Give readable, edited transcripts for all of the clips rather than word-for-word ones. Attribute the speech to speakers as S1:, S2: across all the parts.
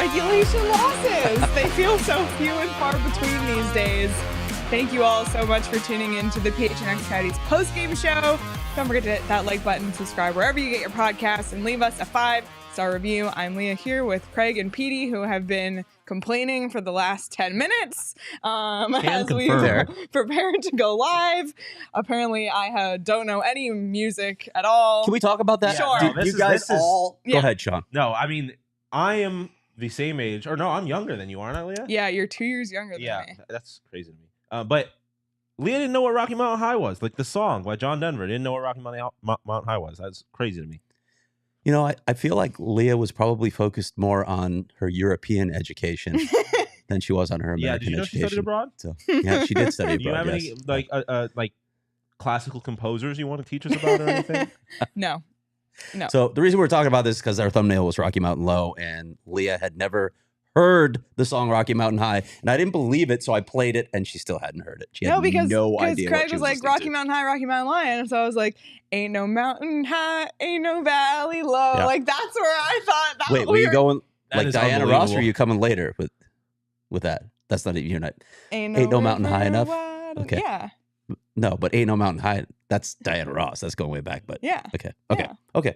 S1: regulation losses. They feel so few and far between these days. Thank you all so much for tuning in to the PHNX Coyotes post-game show. Don't forget to hit that like button, subscribe wherever you get your podcasts, and leave us a 5-star review. I'm Leah here with Craig and Petey, who have been complaining for the last 10 minutes as we prepare to go live. Apparently, I don't know any music at all.
S2: Can we talk about that?
S1: Sure.
S2: No, you guys all... Go ahead, Sean.
S3: No, I mean, I am the same age, or no, I'm younger than you, aren't I, Leah?
S1: Yeah, you're 2 years younger than me.
S3: Yeah, that's crazy to me. But Leah didn't know what Rocky Mountain High was. Like the song by John Denver didn't know what Rocky Mountain High was. That's crazy to me.
S2: You know, I feel like Leah was probably focused more on her European education than she was on her American
S3: did you know
S2: education.
S3: she studied abroad?
S2: So, yeah, she did study
S3: Do you
S2: abroad.
S3: have any like classical composers you want to teach us about or anything?
S1: No.
S2: So the reason we're talking about this is because our thumbnail was Rocky Mountain Low, and Leah had never heard the song Rocky Mountain High, and I didn't believe it, so I played it, and she still hadn't heard it. She had no idea.
S1: Craig was like Rocky Mountain High, Rocky Mountain Lion, and so I was like, "Ain't no mountain high, ain't no valley low." Yeah. Like that's where I thought that.
S2: Wait, were you going
S3: that
S2: like Diana Ross, or are you coming later with that? That's not even you're not. Ain't no mountain high enough. Okay.
S1: Yeah.
S2: No, but ain't no mountain high. That's Diana Ross. That's going way back. But
S1: yeah.
S2: Okay.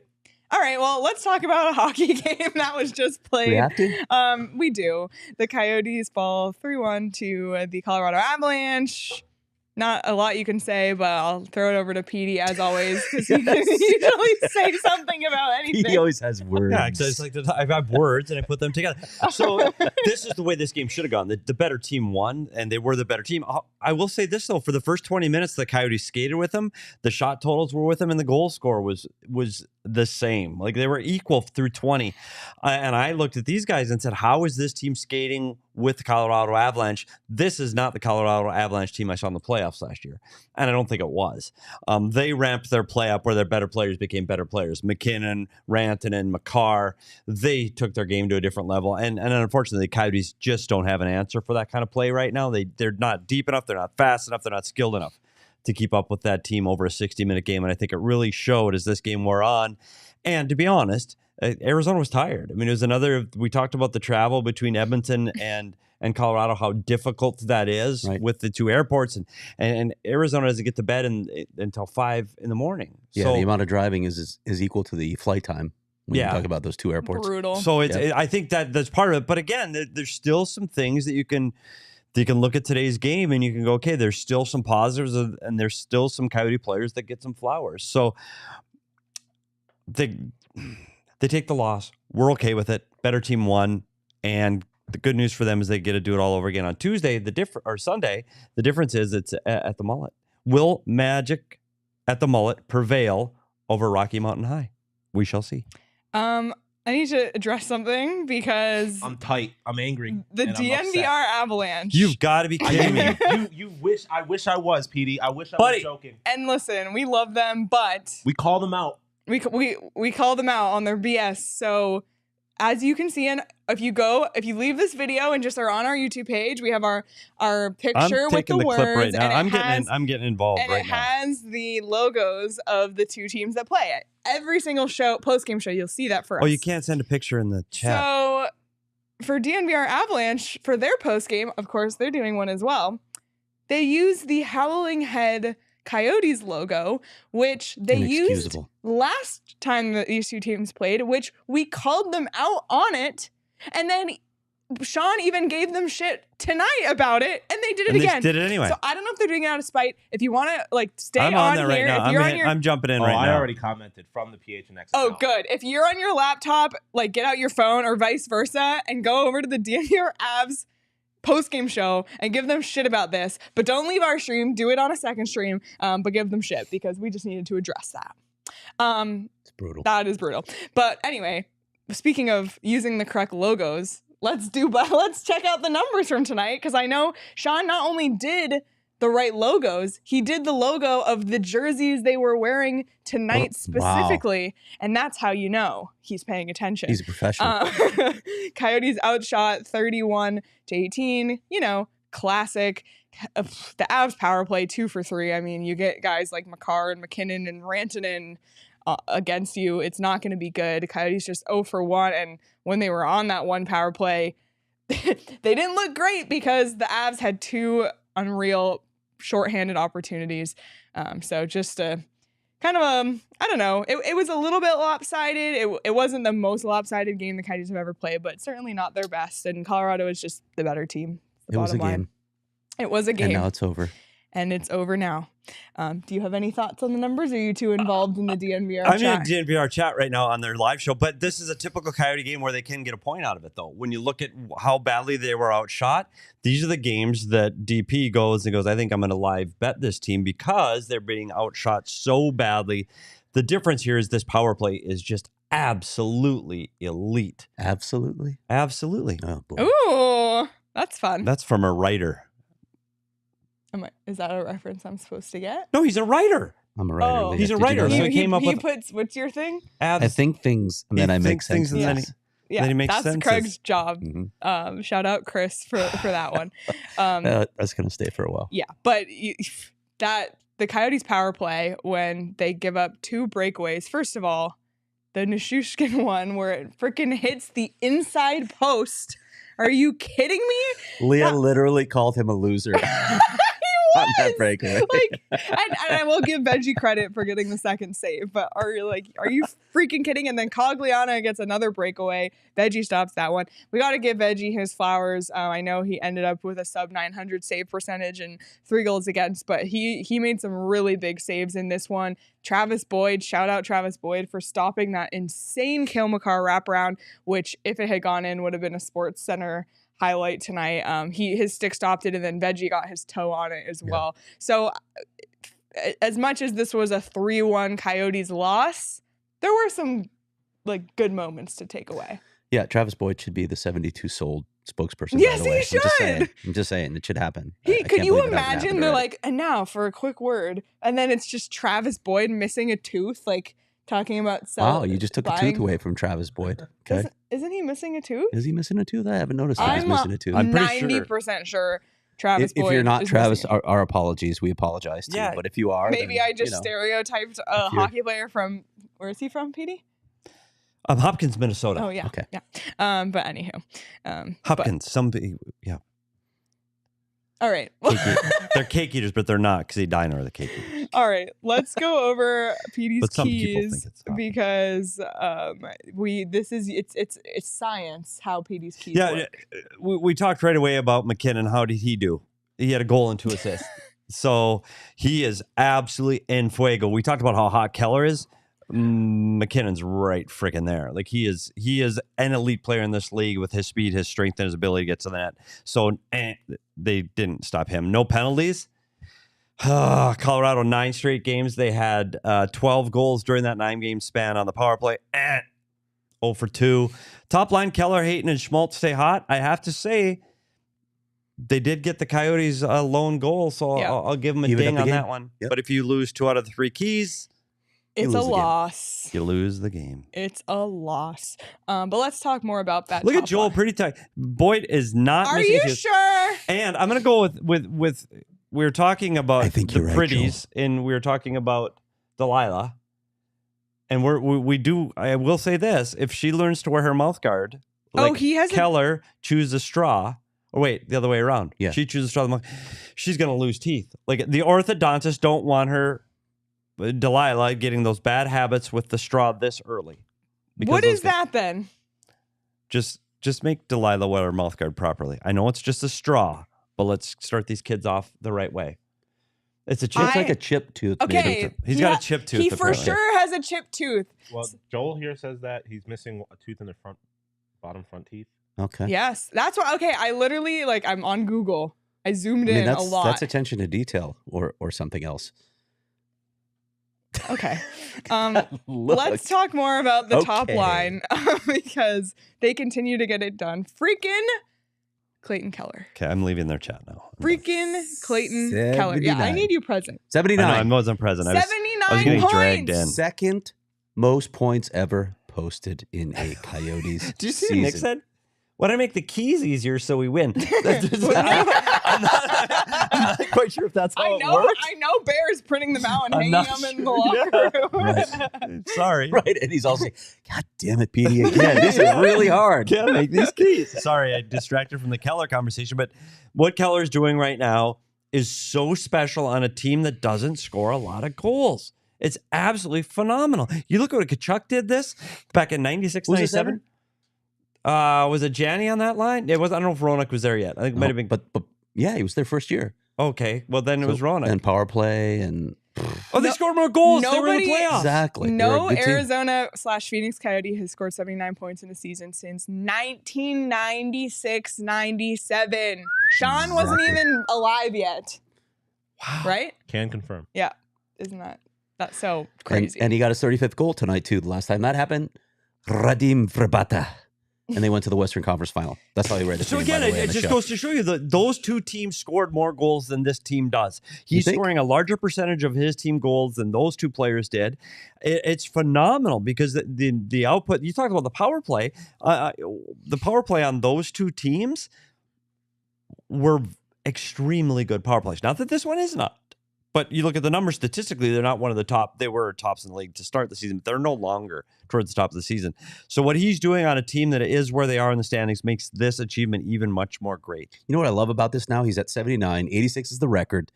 S1: All right, well, let's talk about a hockey game that was just played.
S2: We have to?
S1: We do. The Coyotes fall 3-1 to the Colorado Avalanche. Not a lot you can say, but I'll throw it over to Petey as always, because he can usually say something about anything.
S2: He always has words.
S4: Yeah, because it's like I have words and I put them together. So this is the way this game should have gone. The better team won, and they were the better team. I will say this, though. For the first 20 minutes, the Coyotes skated with them. The shot totals were with them, and the goal score was the same. Like, they were equal through 20. And I looked at these guys and said, how is this team skating with the Colorado Avalanche? This is not the Colorado Avalanche team I saw in the playoffs last year. And I don't think it was. They ramped their play up where their better players became better players. McKinnon, Rantanen, Makar, they took their game to a different level. And unfortunately, the Coyotes just don't have an answer for that kind of play right now. They're not deep enough. They're not fast enough. They're not skilled enough to keep up with that team over a 60-minute game. And I think it really showed as this game wore on. And to be honest, Arizona was tired. I mean, it was we talked about the travel between Edmonton and Colorado, how difficult that is with the two airports. And Arizona doesn't get to bed until 5 a.m.
S2: Yeah, so the amount of driving is equal to the flight time when you talk about those two airports.
S1: Brutal.
S4: So I think that's part of it. But again, there's still some things that you can look at today's game and you can go, okay, there's still some positives and there's still some Coyote players that get some flowers. So they take the loss. We're okay with it. Better team won. And the good news for them is they get to do it all over again on Tuesday, Sunday. The difference is it's at the Mullet. Will Magic at the Mullet prevail over Rocky Mountain High? We shall see.
S1: I need to address something because
S3: I'm tight. I'm angry.
S1: The DNVR Avalanche.
S4: You've got to be kidding me.
S3: I wish I was, Petey. I wish I was joking.
S1: And listen, we love them, but
S3: we call them out.
S1: We call them out on their BS. So as you can see, if you leave this video and just are on our YouTube page, we have our picture with the words.
S4: Clip right now. I'm getting involved right now.
S1: And it has the logos of the two teams that play it. Every single post-game show, you'll see that for us.
S4: Oh, you can't send a picture in the chat.
S1: So for DNVR Avalanche, for their post-game, of course, they're doing one as well. They use the Howling Head Coyotes logo, which they used last time that these two teams played, which we called them out on it. And then Sean even gave them shit tonight about it, and they did it again.
S4: They did it anyway.
S1: So I don't know if they're doing it out of spite. If you want to stay
S4: I'm
S1: on
S4: there
S1: here,
S4: right now. I'm jumping in right now.
S3: I already commented from the PHNX.
S1: Oh, good. If you're on your laptop, get out your phone or vice versa and go over to the DNVR Avs post-game show and give them shit about this. But don't leave our stream. Do it on a second stream, but give them shit because we just needed to address that.
S2: It's brutal.
S1: That is brutal. But anyway, speaking of using the correct logos, let's check out the numbers from tonight, because I know Sean not only did the right logos, he did the logo of the jerseys they were wearing tonight specifically, and that's how you know he's paying attention.
S2: He's a professional.
S1: Coyotes outshot 31-18. Classic. The Avs power play 2 for 3. I mean, you get guys like Makar and McKinnon and Rantanen against you, it's not going to be good. Coyotes just 0 for 1. And when they were on that one power play, they didn't look great because the Avs had 2 unreal shorthanded opportunities. So just a kind of I don't know. It was a little bit lopsided. It wasn't the most lopsided game the Coyotes have ever played, but certainly not their best. And Colorado is just the better team.
S2: It was a game.
S1: It was a game.
S2: And now it's over.
S1: And it's over now. Do you have any thoughts on the numbers? Or are you too involved in the DNVR
S4: I'm
S1: chat?
S4: in DNVR chat right now on their live show, but this is a typical Coyote game where they can get a point out of it, though. When you look at how badly they were outshot, these are the games that DP goes, I think I'm going to live bet this team because they're being outshot so badly. The difference here is this power play is just absolutely elite.
S2: Absolutely?
S4: Absolutely.
S2: Oh, boy.
S1: Ooh, that's fun.
S4: That's from a writer.
S1: Is that a reference I'm supposed to get?
S4: No, he's a writer.
S2: I'm a writer.
S1: Oh.
S2: Leah.
S4: He's a
S2: Did you
S4: writer,
S2: know
S4: so
S2: that?
S4: he came up with-
S1: puts, what's your thing?
S2: I think things, and then I make sense.
S4: things, and then
S1: Yes.
S4: he
S1: Yeah,
S4: makes
S1: that's
S4: senses.
S1: Craig's job.
S2: Mhm.
S1: Shout out Chris for that one.
S2: That's going to stay for a while.
S1: Yeah, but the Coyotes power play, when they give up 2 breakaways, first of all, the Nishushkin one where it freaking hits the inside post. Are you kidding me?
S2: Leah literally called him a loser on that breakaway.
S1: And I will give Veggie credit for getting the second save, but are you freaking kidding? And then Cogliano gets another breakaway. Veggie stops that one. We got to give Veggie his flowers. I know he ended up with a sub 900 save percentage and 3 goals against, but he made some really big saves in this one. Travis Boyd, shout out Travis Boyd for stopping that insane Cale Makar wraparound, which if it had gone in would have been a Sports Center highlight tonight. His stick stopped it, and then Veggie got his toe on it as well. So as much as this was a 3-1 Coyotes loss, there were some good moments to take away.
S2: Yeah, Travis Boyd should be the 72 sold spokesperson.
S1: Yes,
S2: by the way.
S1: he should.
S2: I'm just saying it should happen.
S1: Could you imagine? They're like, and now for a quick word, and then it's just Travis Boyd missing a tooth, talking about
S2: wow, you just took a tooth away from Travis Boyd. Okay,
S1: isn't he missing a tooth?
S2: is he missing a tooth? I haven't noticed that he's missing a tooth.
S4: I'm pretty
S1: 90% sure Travis Boyd.
S2: If you're not
S1: is
S2: Travis,
S1: missing
S2: our apologies. We apologize to you. But if you are,
S1: maybe
S2: then,
S1: I just stereotyped a hockey player from, where is he from, Petey?
S4: Hopkins, Minnesota.
S1: Oh yeah.
S2: Okay.
S1: Yeah. But anywho,
S4: Hopkins. Yeah.
S1: All right.
S4: They're cake eaters, but they're not because they dine are the cake eaters.
S1: All right. Let's go over Petey's
S4: But some people
S1: keys
S4: think it's Hopkins.
S1: because it's science how Petey's keys work.
S4: We talked right away about McKinnon. How did he do? He had a goal and 2 assists. So he is absolutely en fuego. We talked about how hot Keller is. McKinnon's right freaking there. He is an elite player in this league with his speed, his strength, and his ability to get to the net. So they didn't stop him. No penalties. Colorado 9 straight games. They had 12 goals during that 9-game span on the power play. 0 for 2. Top line, Keller, Hayton, and Schmaltz stay hot. I have to say, they did get the Coyotes a lone goal, so I'll give them a
S2: Even
S4: ding
S2: up the
S4: on
S2: game.
S4: that one.
S2: Yep.
S4: But if you lose 2 out of the 3 keys,
S1: It's a
S2: lose the game.
S1: loss.
S4: you lose the game.
S1: It's a loss. But let's talk more about that.
S4: Look at
S1: top
S4: Joel,
S1: line.
S4: pretty tight. Boyd is not
S1: Are
S4: missing
S1: you
S4: his-
S1: sure?
S4: And I'm gonna go with we were talking about
S2: I think
S4: the
S2: you're right,
S4: pretties, and we were talking about Delilah. And we do. I will say this: if she learns to wear her mouth guard,
S1: He has
S4: Keller choose a straw. Or wait, the other way around.
S2: Yeah.
S4: She chooses straw. She's gonna lose teeth. The orthodontists don't want her, Delilah, getting those bad habits with the straw this early. Because
S1: What
S4: those
S1: is that then?
S4: Just make Delilah wear her mouth guard properly. I know it's just a straw, but let's start these kids off the right way. It's a chip.
S2: It's like a chip tooth.
S1: Okay.
S2: maybe.
S4: He's got a chip tooth.
S1: He for
S4: apparently.
S1: sure has a chipped tooth.
S3: Well, Joel here says that he's missing a tooth in the bottom front teeth.
S2: Okay.
S1: Yes, that's what. Okay, I literally I'm on Google. I zoomed
S2: I mean,
S1: in a lot.
S2: that's attention to detail or something else.
S1: Okay.
S2: Look.
S1: Let's talk more about the top
S2: Okay.
S1: line because they continue to get it done. Freaking Clayton Keller.
S4: Okay, I'm leaving their chat now.
S1: Freaking Clayton Keller. Yeah, I
S2: 79.
S1: need you present.
S2: 79.
S4: I wasn't present. I was
S1: 79
S4: getting
S1: points.
S4: dragged in.
S2: Second most points ever posted in a Coyotes
S4: Did you see
S2: season.
S4: what Nick said? Why don't I make the keys easier so we win?
S1: I
S4: I'm not quite sure if that's how it works.
S1: I know Bear's printing them out and
S4: I'm
S1: hanging
S4: not
S1: them in the locker room.
S4: Sorry.
S2: Right. And he's also saying, God damn it, Petey, again. This is really hard.
S4: Can't make these keys. Sorry, I distracted from the Keller conversation, but what Keller's doing right now is so special on a team that doesn't score a lot of goals. It's absolutely phenomenal. You look at what Kachuk did this back in 96, 97. Was it Janny on that line? It was. I don't know if Ronak was there yet. I think it might have been.
S2: But yeah, he was there first year.
S4: Okay, well then it was Ronak.
S2: And power play and.
S4: They scored more goals. They were in the playoffs.
S2: Exactly.
S1: No Arizona/Phoenix Coyote has scored 79 points in a season since 1996-97. Sean wasn't even alive yet.
S4: Wow.
S1: Right?
S3: Can confirm.
S1: Yeah. Isn't that's so crazy?
S2: And he got his 35th goal tonight, too. The last time that happened, Radim Vrbata. And they went to the Western Conference Final. That's how he read it.
S4: So again, it just goes to show you that those two teams scored more goals than this team does. He's scoring a larger percentage of his team goals than those two players did. It's phenomenal because the output. You talked about the power play. The power play on those two teams were extremely good power plays. Not that this one is not. But you look at the numbers statistically, they're not one of the top. They were tops in the league to start the season, but they're no longer towards the top of the season. So what he's doing on a team that is where they are in the standings makes this achievement even much more great.
S2: You know what I love about this now? He's at 79. 86 is the record.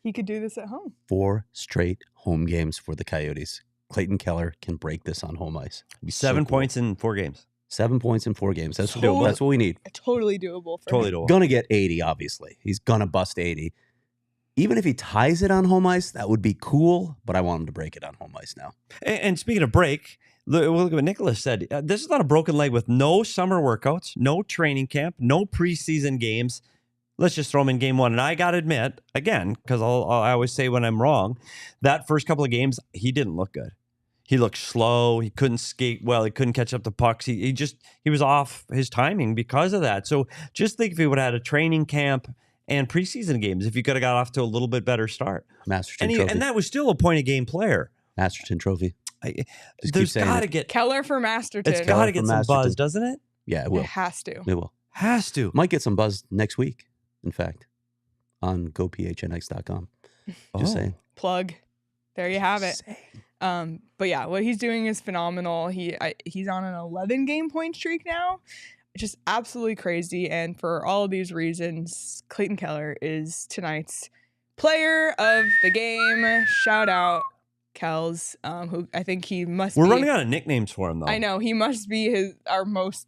S1: He could do this at home.
S2: 4 straight home games for the Coyotes. Clayton Keller can break this on home ice.
S4: 7 points in 4 games.
S2: 7 points in 4 games. That's what we need.
S1: Totally doable for
S4: Totally
S1: him.
S4: doable.
S2: Gonna get 80, obviously. He's gonna bust 80. Even if he ties it on home ice, that would be cool, but I want him to break it on home ice now.
S4: And speaking of break, look at what Nicholas said. This is not a broken leg with no summer workouts, no training camp, no preseason games. Let's just throw him in game 1. And I got to admit, again, because I always say when I'm wrong, that first couple of games, he didn't look good. He looked slow. He couldn't skate well. He couldn't catch up to pucks. He was off his timing because of that. So just think if he would have had a training camp and preseason games, if you could have got off to a little bit better start.
S2: Masterton Trophy.
S4: And that was still a point-a-game player.
S2: Masterton Trophy.
S4: There's got to get...
S1: Keller for Masterton.
S4: It's got to get some buzz, doesn't it?
S2: Yeah, it will.
S1: It has to.
S2: It will.
S4: Has to.
S2: Might get some buzz next week, in fact, on gophnx.com. Just saying.
S1: Plug. There you have it. But yeah, what he's doing is phenomenal. He's on an 11-game point streak now. Just absolutely crazy. And for all of these reasons, Clayton Keller is tonight's player of the game. Shout out Kels, who I think he must
S4: We're
S1: be.
S4: running out of nicknames for him, though.
S1: I know. He must be our most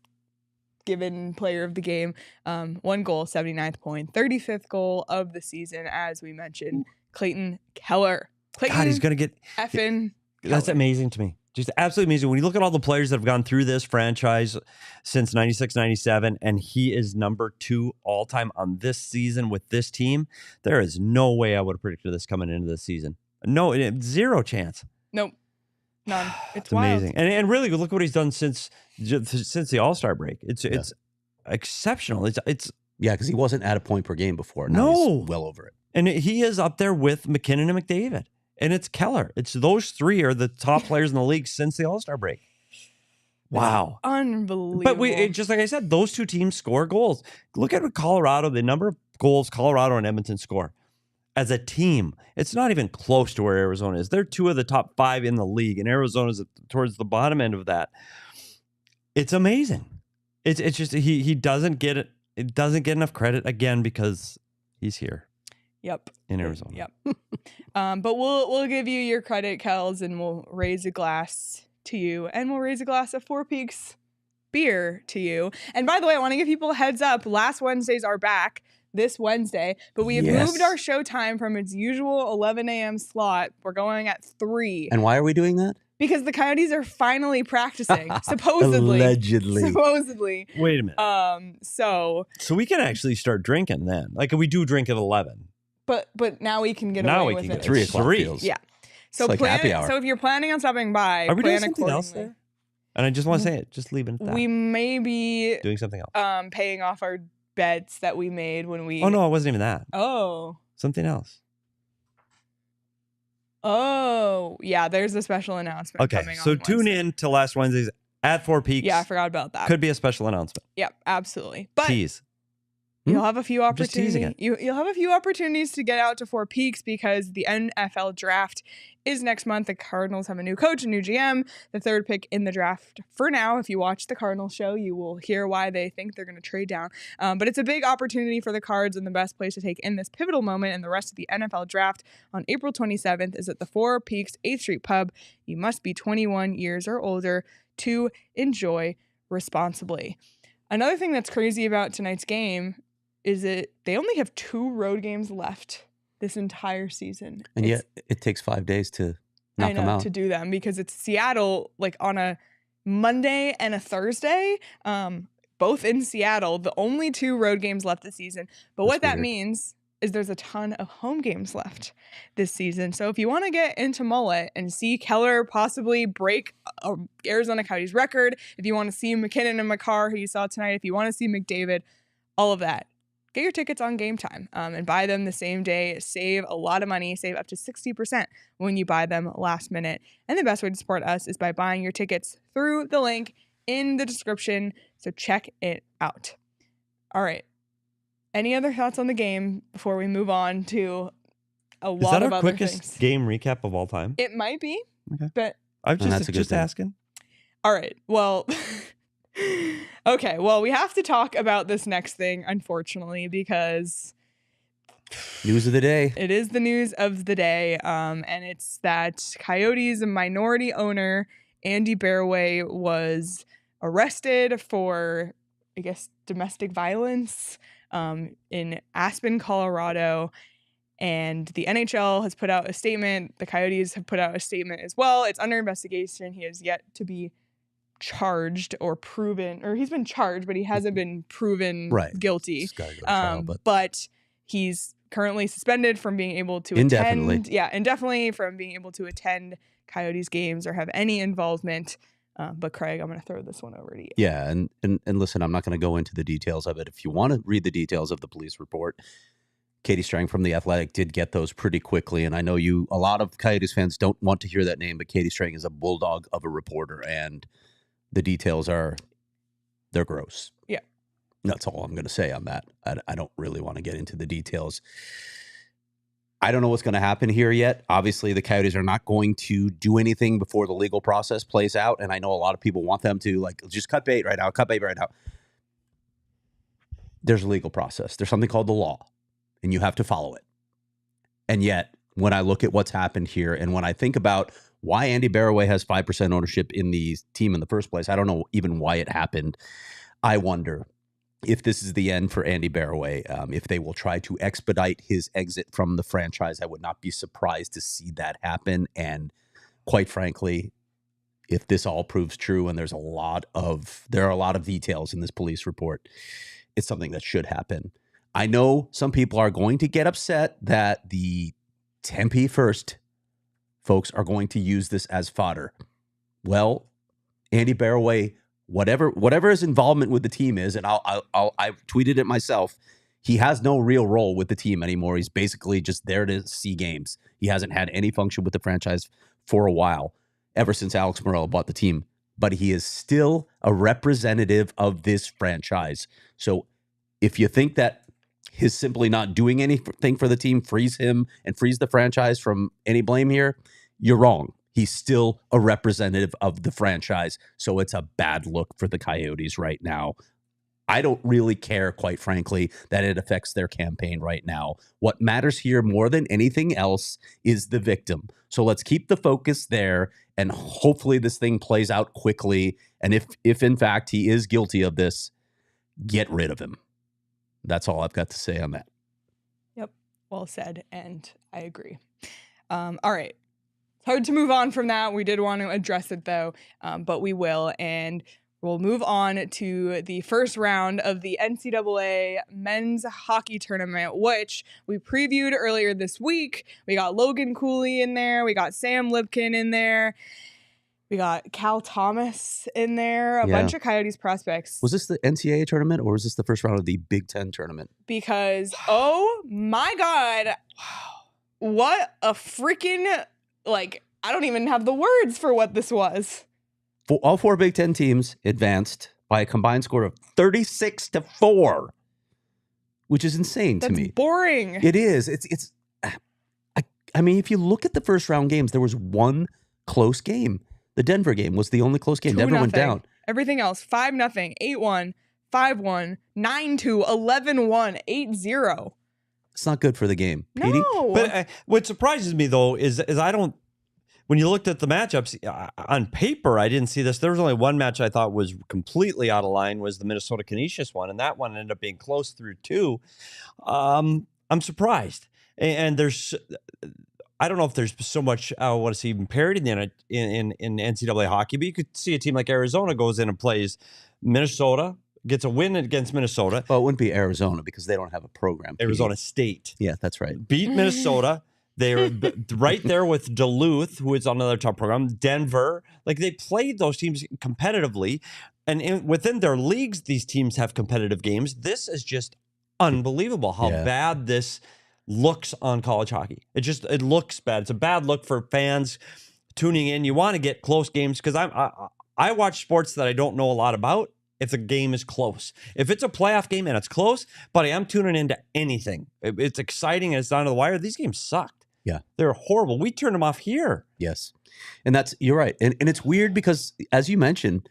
S1: given player of the game. 1 goal, 79th point, 35th goal of the season, as we mentioned. Clayton Keller.
S4: God, he's going to get...
S1: effing
S4: That's
S1: Keller.
S4: amazing to me. Just absolutely amazing. When you look at all the players that have gone through this franchise since 96, 97, and he is number 2 all-time on this season with this team, there is no way I would have predicted this coming into this season. No, 0 chance.
S1: Nope. None. It's
S4: amazing. And really, look what he's done since the All-Star break. It's exceptional. It's
S2: Yeah, because he wasn't at a point per game before. Now he's well over it.
S4: And he is up there with McKinnon and McDavid. And it's Keller. It's those 3 are the top players in the league since the All-Star break. Wow.
S1: Unbelievable.
S4: But just like I said, those 2 teams score goals. Look at what Colorado, the number of goals Colorado and Edmonton score. As a team, it's not even close to where Arizona is. They're 2 of the top 5 in the league, and Arizona's towards the bottom end of that. It's amazing. It's just he doesn't get it. It doesn't get enough credit again because he's here.
S1: Yep.
S4: In Arizona.
S1: Yep. But we'll give you your credit, Kels, and we'll raise a glass to you, and we'll raise a glass of Four Peaks beer to you. And by the way, I want to give people a heads up. Last Wednesdays are back this Wednesday, but we have moved our show time from its usual 11 a.m. slot. We're going at 3.
S2: And why are we doing that?
S1: Because the Coyotes are finally practicing, supposedly.
S2: Allegedly.
S1: Supposedly.
S4: Wait a minute.
S1: So
S4: we can actually start drinking then. Like we do drink at 11.
S1: But now we can get
S4: now
S1: away
S4: we
S1: with
S4: can
S1: it.
S4: get
S2: 3 o'clock
S4: 3.
S2: feels.
S1: Yeah. So
S2: like happy hour.
S1: So if you're planning on stopping by,
S4: Are we doing
S1: plan
S4: something else
S1: accordingly.
S4: there? And I just want to say it. Just leave it at that.
S1: We may be
S4: doing something else.
S1: paying off our bets that we made when we.
S4: Oh no, it wasn't even that.
S1: Oh.
S4: Something else.
S1: Oh yeah, there's a special announcement.
S4: Okay,
S1: coming
S4: so
S1: on
S4: tune
S1: Wednesday.
S4: in to last Wednesdays at 4 Peaks.
S1: Yeah, I forgot about that.
S4: Could be a special announcement.
S1: Yep, absolutely. But
S4: Tease.
S1: You'll have a few
S4: just teasing
S1: opportunities. You'll have a few opportunities to get out to Four Peaks because the NFL draft is next month. The Cardinals have a new coach, a new GM, the third pick in the draft for now. If you watch the Cardinals show, you will hear why they think they're going to trade down. But it's a big opportunity for the Cards, and the best place to take in this pivotal moment and the rest of the NFL draft on April 27th is at the Four Peaks 8th Street Pub. You must be 21 years or older to enjoy responsibly. Another thing that's crazy about tonight's game is they only have 2 road games left this entire season.
S2: And yet it takes 5 days to knock them out.
S1: To do them because it's Seattle like on a Monday and a Thursday, both in Seattle, the only 2 road games left this season. But what that means is there's a ton of home games left this season. So if you want to get into Mullet and see Keller possibly break Arizona Coyotes record, if you want to see McKinnon and Makar, who you saw tonight, if you want to see McDavid, all of that, get your tickets on Game Time and buy them the same day. Save a lot of money. Save up to 60% when you buy them last minute. And the best way to support us is by buying your tickets through the link in the description. So check it out. All right. Any other thoughts on the game before we move on to a lot of other things?
S4: Is that our quickest game recap of all time?
S1: It might be,
S4: okay.
S1: But
S4: I'm just asking.
S1: All right. Well, okay. Well, we have to talk about this next thing, unfortunately, because
S2: news of the day.
S1: It is the news of the day, and it's that Coyotes minority owner Andy Barroway was arrested for, I guess, domestic violence in Aspen, Colorado. And the NHL has put out a statement. The Coyotes have put out a statement as well. It's under investigation. He has yet to be charged or proven, or he's been charged, but he hasn't been proven guilty.
S2: Go to trial,
S1: but he's currently suspended from being able to
S2: indefinitely.
S1: Indefinitely from being able to attend Coyotes games or have any involvement. But Craig, I'm going to throw this one over to you.
S2: Yeah, and listen, I'm not going to go into the details of it. If you want to read the details of the police report, Katie Strang from The Athletic did get those pretty quickly. And I know a lot of Coyotes fans don't want to hear that name, but Katie Strang is a bulldog of a reporter, and the details they're gross.
S1: Yeah.
S2: That's all I'm going to say on that. I don't really want to get into the details. I don't know what's going to happen here yet. Obviously, the Coyotes are not going to do anything before the legal process plays out. And I know a lot of people want them to, just cut bait right now. There's a legal process. There's something called the law, and you have to follow it. And yet, when I look at what's happened here, and when I think about why Andy Barroway has 5% ownership in the team in the first place, I don't know even why it happened. I wonder if this is the end for Andy Barroway, if they will try to expedite his exit from the franchise. I would not be surprised to see that happen. And quite frankly, if this all proves true, and there are a lot of details in this police report, it's something that should happen. I know some people are going to get upset that the Tempe First folks are going to use this as fodder. Well, Andy Barroway, whatever his involvement with the team is, and I tweeted it myself, he has no real role with the team anymore. He's basically just there to see games. He hasn't had any function with the franchise for a while, ever since Alex Morello bought the team. But he is still a representative of this franchise. So if you think that his simply not doing anything for the team frees him and frees the franchise from any blame here, you're wrong. He's still a representative of the franchise, so it's a bad look for the Coyotes right now. I don't really care, quite frankly, that it affects their campaign right now. What matters here more than anything else is the victim. So let's keep the focus there, and hopefully this thing plays out quickly. And if in fact he is guilty of this, get rid of him. That's all I've got to say on that.
S1: Yep. Well said, and I agree. All right. It's hard to move on from that. We did want to address it, though, but we will. And we'll move on to the first round of the NCAA men's hockey tournament, which we previewed earlier this week. We got Logan Cooley in there. We got Sam Lipkin in there. We got Cal Thomas in there. A bunch of Coyotes prospects.
S2: Was this the NCAA tournament, or was this the first round of the Big Ten tournament?
S1: Because, oh my God, what a freaking... I don't even have the words for what this was.
S2: All 4 Big Ten teams advanced by a combined score of 36-4. which is insane to
S1: That's
S2: me.
S1: boring.
S2: It is. I mean, if you look at the first round games, there was one close game. The Denver game was the only close game. Denver went down.
S1: Everything else, 5-0, 8-1, 5-1, 9-2, 11-1, 8-0.
S2: It's not good for the game. Petey?
S1: No.
S4: But what surprises me though is I don't. When you looked at the matchups on paper, I didn't see this. There was only one match I thought was completely out of line, was the Minnesota Canisius one, and that one ended up being close through 2. I'm surprised, and there's. I don't know if there's so much, I want to see even parity in NCAA hockey, but you could see a team like Arizona goes in and plays Minnesota, gets a win against Minnesota.
S2: Well, it wouldn't be Arizona because they don't have a program.
S4: Arizona State.
S2: Yeah, that's right.
S4: Beat Minnesota. They're right there with Duluth, who is on another top program. Denver. Like, they played those teams competitively. And within their leagues, these teams have competitive games. This is just unbelievable how bad this looks on college hockey. It looks bad. It's a bad look for fans tuning in. You want to get close games because I watch sports that I don't know a lot about if the game is close. If it's a playoff game and it's close, buddy, I'm tuning into anything. It's exciting and it's down to the wire. These games sucked.
S2: Yeah.
S4: They're horrible. We turned them off here.
S2: Yes. And you're right. And it's weird because, as you mentioned,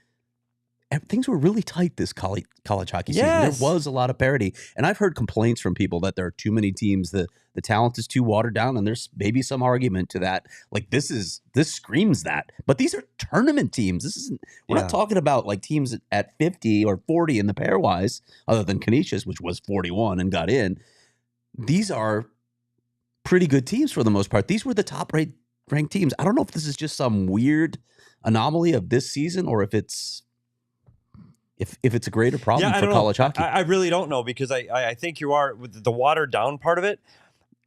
S2: things were really tight this college hockey season.
S4: Yes.
S2: There was a lot of parity. And I've heard complaints from people that there are too many teams, the talent is too watered down, and there's maybe some argument to that. Like, this screams that. But these are tournament teams. We're not talking about like teams at 50 or 40 in the pairwise, other than Canisius, which was 41 and got in. These are pretty good teams for the most part. These were the top ranked teams. I don't know if this is just some weird anomaly of this season or if it's a greater problem for college hockey.
S4: I really don't know because I think you are with the watered down part of it.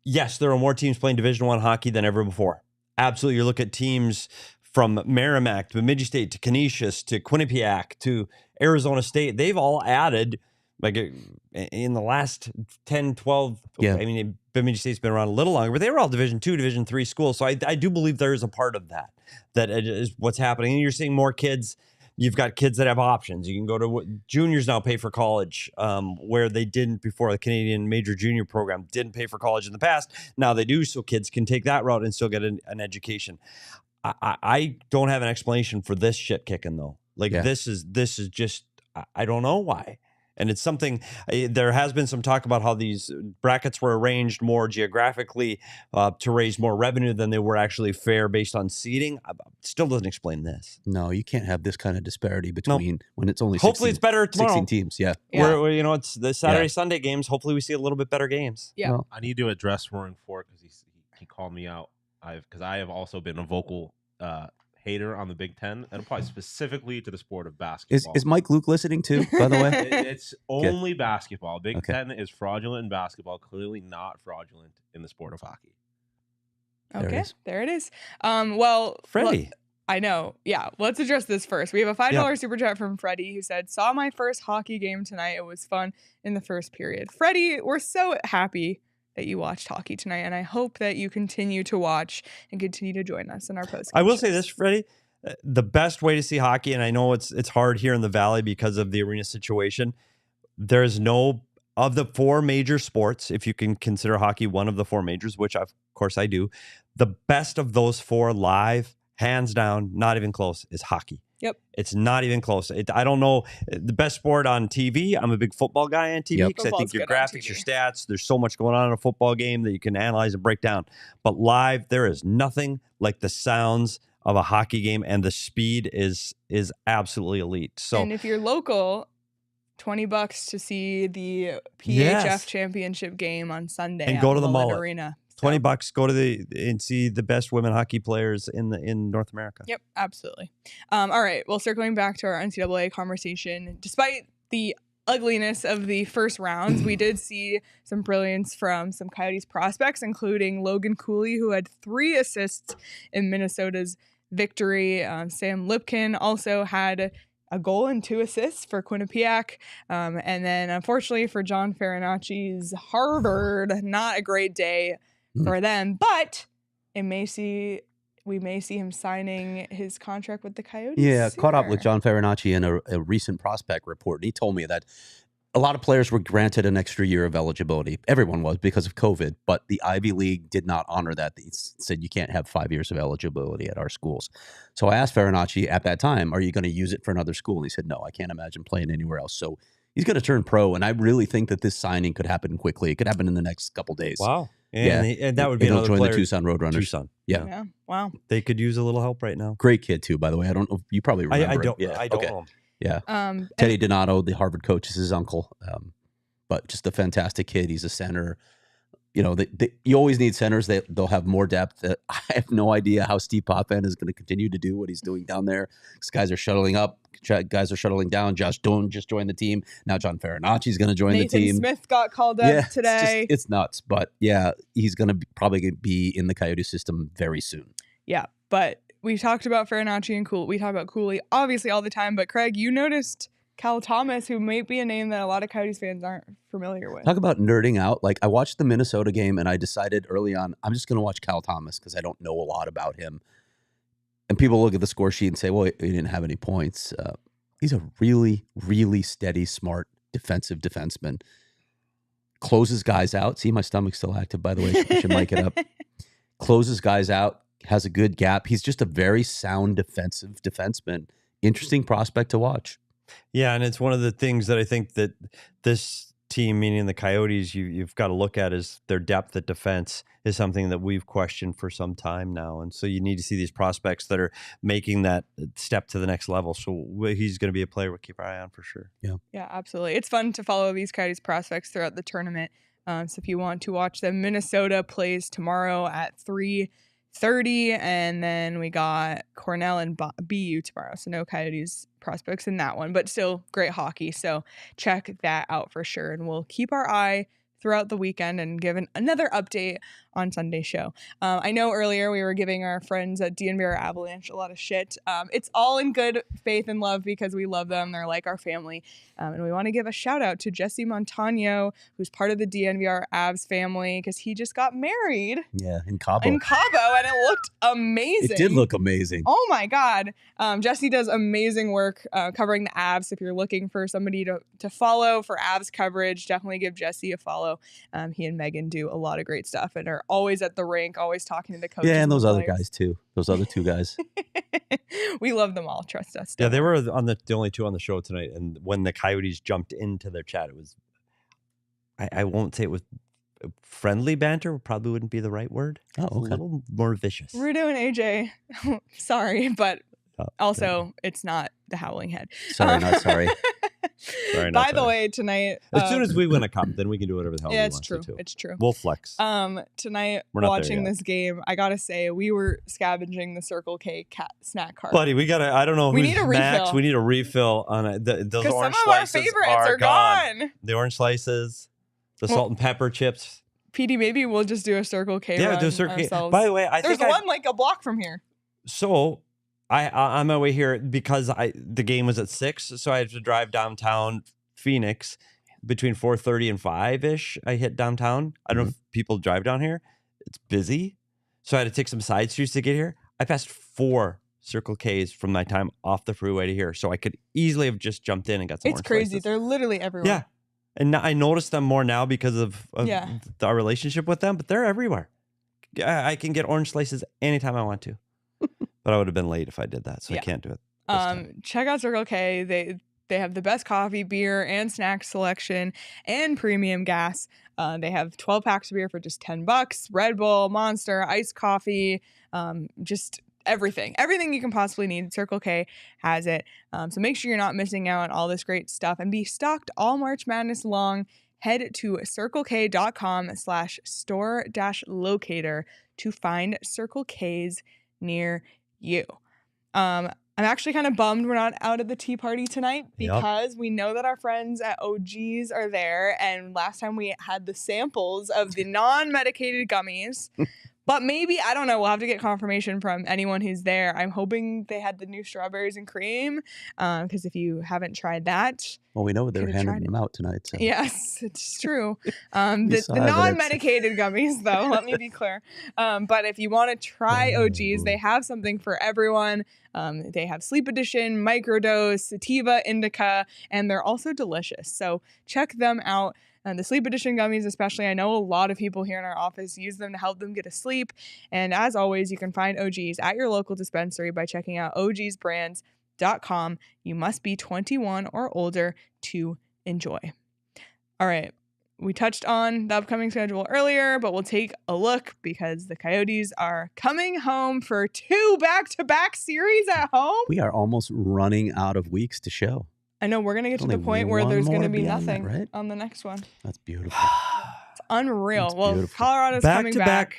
S4: Yes, there are more teams playing Division I hockey than ever before. Absolutely. You look at teams from Merrimack to Bemidji State to Canisius to Quinnipiac to Arizona State. They've all added, like, in the last 10, 12.
S2: Yeah.
S4: I mean, Bemidji State's been around a little longer, but they were all Division II, Division III schools. So I do believe there is a part of that is what's happening. And you're seeing more kids. You've got kids that have options. You can go to juniors now pay for college, where they didn't before. The Canadian Major Junior Program didn't pay for college in the past. Now they do, so kids can take that route and still get an education. I don't have an explanation for this shit kicking though. Like this is just I don't know why. And it's something, there has been some talk about how these brackets were arranged more geographically to raise more revenue than they were actually fair based on seeding. Still doesn't explain this.
S2: No, you can't have this kind of disparity between when it's only
S4: 16, hopefully it's better tomorrow.
S2: 16 teams. Yeah.
S4: Where it's the Saturday, Sunday games. Hopefully we see a little bit better games.
S1: Yeah.
S2: Well,
S3: I need to address Roaring Fork because he called me out. Because I have also been a vocal hater on the Big Ten, and applies specifically to the sport of basketball.
S2: Is Mike Luke listening too, by the way?
S3: It's only basketball. Big Ten is fraudulent in basketball, clearly not fraudulent in the sport of hockey.
S1: Okay, there it is. Well,
S4: Freddie.
S1: I know. Yeah, let's address this first. We have a $5 super chat from Freddie who said, "Saw my first hockey game tonight. It was fun in the first period." Freddie, we're so happy that you watched hockey tonight, and I hope that you continue to watch and continue to join us in our post.
S4: I will say this, Freddie, the best way to see hockey, and I know it's hard here in the Valley because of the arena situation, there's no, of the 4 major sports, if you can consider hockey one of the 4 majors, which of course I do, the best of those 4 live, hands down, not even close, is hockey.
S1: Yep.
S4: It's not even close. I don't know the best sport on TV. I'm a big football guy on TV because I think your graphics, your stats, there's so much going on in a football game that you can analyze and break down. But live, there is nothing like the sounds of a hockey game, and the speed is absolutely elite. So,
S1: and if you're local, $20 to see the PHF championship game on Sunday
S4: and go to the
S1: Mullet Arena.
S4: $20, go to and see the best women hockey players in North America.
S1: Yep, absolutely. All right, well, circling back to our NCAA conversation, despite the ugliness of the first rounds, we did see some brilliance from some Coyotes prospects, including Logan Cooley, who had 3 assists in Minnesota's victory. Sam Lipkin also had a goal and 2 assists for Quinnipiac. And then, unfortunately, for John Farinacci's Harvard, not a great day for them, but we may see him signing his contract with the Coyotes.
S2: Yeah,
S1: sooner.
S2: caught up with John Farinacci in a recent prospect report. And he told me that a lot of players were granted an extra year of eligibility. Everyone was because of COVID, but the Ivy League did not honor that. They said you can't have 5 years of eligibility at our schools. So I asked Farinacci at that time, are you going to use it for another school? And he said, no, I can't imagine playing anywhere else. So he's going to turn pro, and I really think that this signing could happen quickly. It could happen in the next couple days.
S4: Wow. And that would be
S2: he'll
S4: another
S2: join
S4: player.
S2: the Tucson Roadrunners.
S4: Tucson.
S2: Yeah.
S1: Wow.
S4: They could use a little help right now.
S2: Great kid, too, by the way. I don't know if you probably remember
S4: I don't.
S2: him. Yeah.
S4: I don't
S2: Okay.
S4: know him.
S2: Yeah. Teddy Donato, the Harvard coach, is his uncle. But just a fantastic kid. He's a center. You know, you always need centers. They'll have more depth. I have no idea how Steve Potvin is going to continue to do what he's doing down there. These guys are shuttling up. Guys are shuttling down. Josh Doan just joined the team. Now John Farinacci is going to join the team.
S1: Smith got called up today.
S2: It's nuts. But yeah, he's going to probably be in the Coyote system very soon.
S1: Yeah, but we talked about Farinacci and Cooley. We talk about Cooley obviously all the time. But Craig, you noticed Cal Thomas, who might be a name that a lot of Coyotes fans aren't familiar with.
S2: Talk about nerding out. Like, I watched the Minnesota game, and I decided early on, I'm just going to watch Cal Thomas because I don't know a lot about him. And people look at the score sheet and say, well, he didn't have any points. He's a really, really steady, smart, defensive defenseman. Closes guys out. See, my stomach's still active, by the way. I should mic it up. Closes guys out. Has a good gap. He's just a very sound defensive defenseman. Interesting prospect to watch.
S4: Yeah, and it's one of the things that I think that this team, meaning the Coyotes, you've got to look at is their depth at defense is something that we've questioned for some time now. And so you need to see these prospects that are making that step to the next level. So he's going to be a player we'll keep our eye on for sure.
S1: Yeah, absolutely. It's fun to follow these Coyotes prospects throughout the tournament. So if you want to watch them, Minnesota plays tomorrow at 3:30, and then we got Cornell and BU tomorrow. So no Coyotes prospects in that one, but still great hockey. So check that out for sure. And we'll keep our eye throughout the weekend and give another update on Sunday's show. I know earlier we were giving our friends at DNVR Avalanche a lot of shit. It's all in good faith and love because we love them. They're like our family. And we want to give a shout out to Jesse Montano, who's part of the DNVR Avs family because he just got married.
S2: Yeah, in Cabo.
S1: And it looked amazing.
S2: It did look amazing.
S1: Oh my God. Jesse does amazing work covering the Avs. If you're looking for somebody to follow for Avs coverage, definitely give Jesse a follow. He and Megan do a lot of great stuff and are always at the rink, always talking to the coaches.
S2: Yeah, and those other
S1: players.
S2: guys too. Those other two guys.
S1: We love them all. Trust us.
S4: Yeah, they were on the only two on the show tonight. And when the Coyotes jumped into their chat, it was, I won't say it was friendly banter, probably wouldn't be the right word.
S2: Oh, okay.
S4: A little more vicious.
S1: Rudo and AJ, sorry, but also it's not the Howling Head.
S2: Sorry, not sorry.
S4: Sorry, not
S1: By the
S4: sorry.
S1: way, tonight.
S4: As soon as we win a cup, then we can do whatever the hell we
S1: yeah,
S4: want
S1: it's true.
S4: to.
S1: It's true.
S4: We'll flex.
S1: Tonight,
S4: We're not there
S1: watching
S4: yet.
S1: this game, I gotta say, we were scavenging the Circle K snack cart.
S4: Buddy, we gotta. I don't know.
S1: We
S4: who's
S1: need a
S4: Max.
S1: refill.
S4: We need a refill on it. Those
S1: Because some
S4: orange
S1: of our
S4: slices
S1: favorites
S4: are
S1: gone.
S4: The orange slices, the
S1: Well-
S4: salt and pepper chips.
S1: PD, maybe we'll just do a Circle K.
S4: Yeah,
S1: run
S4: do a Circle K.
S1: ourselves.
S4: By the way,
S1: There's one like a block from here.
S4: So I on my way here because the game was at 6, so I had to drive downtown Phoenix between 4:30 and 5-ish. I hit downtown. I don't know if people drive down here. It's busy, so I had to take some side streets to get here. I passed 4 Circle Ks from my time off the freeway to here, so I could easily have just jumped in and got some.
S1: It's
S4: orange
S1: crazy.
S4: slices.
S1: They're literally everywhere.
S4: Yeah, and now I notice them more now because of our relationship with them, but they're everywhere. I can get orange slices anytime I want to, but I would have been late if I did that, so I can't do it. this time.
S1: Check out Circle K. They have the best coffee, beer, and snack selection and premium gas. They have 12 packs of beer for just $10. Red Bull, Monster, iced coffee, just everything. Everything you can possibly need. Circle K has it. So make sure you're not missing out on all this great stuff and be stocked all March Madness long. Head to circlek.com/store-locator to find Circle K's near you. I'm actually kind of bummed we're not out at the tea party tonight because we know that our friends at OG's are there. And last time we had the samples of the non-medicated gummies, But maybe, I don't know, we'll have to get confirmation from anyone who's there. I'm hoping they had the new strawberries and cream, because if you haven't tried that.
S2: Well, we know they're
S1: Could've
S2: handing
S1: tried
S2: them out tonight. So.
S1: Yes, it's true.
S2: We saw
S1: The
S2: evidence.
S1: non-medicated gummies, though, let me be clear. But if you want to try OGs, they have something for everyone. They have Sleep Edition, Microdose, Sativa, Indica, and they're also delicious. So check them out. And the Sleep Edition gummies especially, I know a lot of people here in our office use them to help them get to sleep. And as always, you can find OGs at your local dispensary by checking out ogsbrands.com. You must be 21 or older to enjoy. All right. We touched on the upcoming schedule earlier, but we'll take a look because the Coyotes are coming home for 2 back-to-back series at home.
S2: We are almost running out of weeks to show.
S1: I know we're going to get to
S2: Only
S1: the point where
S2: one
S1: there's going
S2: more
S1: to be
S2: beyond that,
S1: nothing
S2: right?
S1: on the next one.
S2: That's beautiful.
S1: It's unreal.
S2: That's
S1: Well,
S2: beautiful.
S1: Colorado's coming back.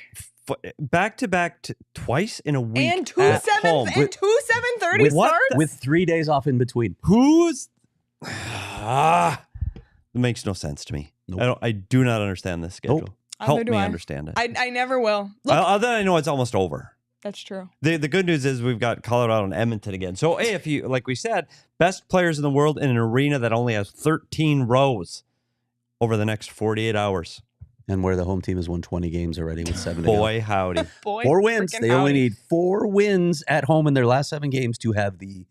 S4: Back to back twice in a week.
S1: And two
S4: at
S1: 7
S4: home.
S1: and 2 7:30
S2: With
S1: starts.
S2: With 3 days off in between.
S4: Who's it makes no sense to me.
S2: Nope.
S4: I do not understand this schedule.
S2: Nope.
S4: Help
S1: Neither do
S4: me
S1: I.
S4: understand it.
S1: I never will. Look,
S4: Other than I know it's almost over.
S1: that's true.
S4: The good news is we've got Colorado and Edmonton again. So hey, if you like we said, best players in the world in an arena that only has 13 rows over the next 48 hours.
S2: And where the home team has won 20 games already with 7 to go.
S4: Boy, howdy.
S1: Boy,
S2: 4 wins.
S1: frickin'
S2: They only
S1: howdy.
S2: need 4 wins at home in their last 7 games to have the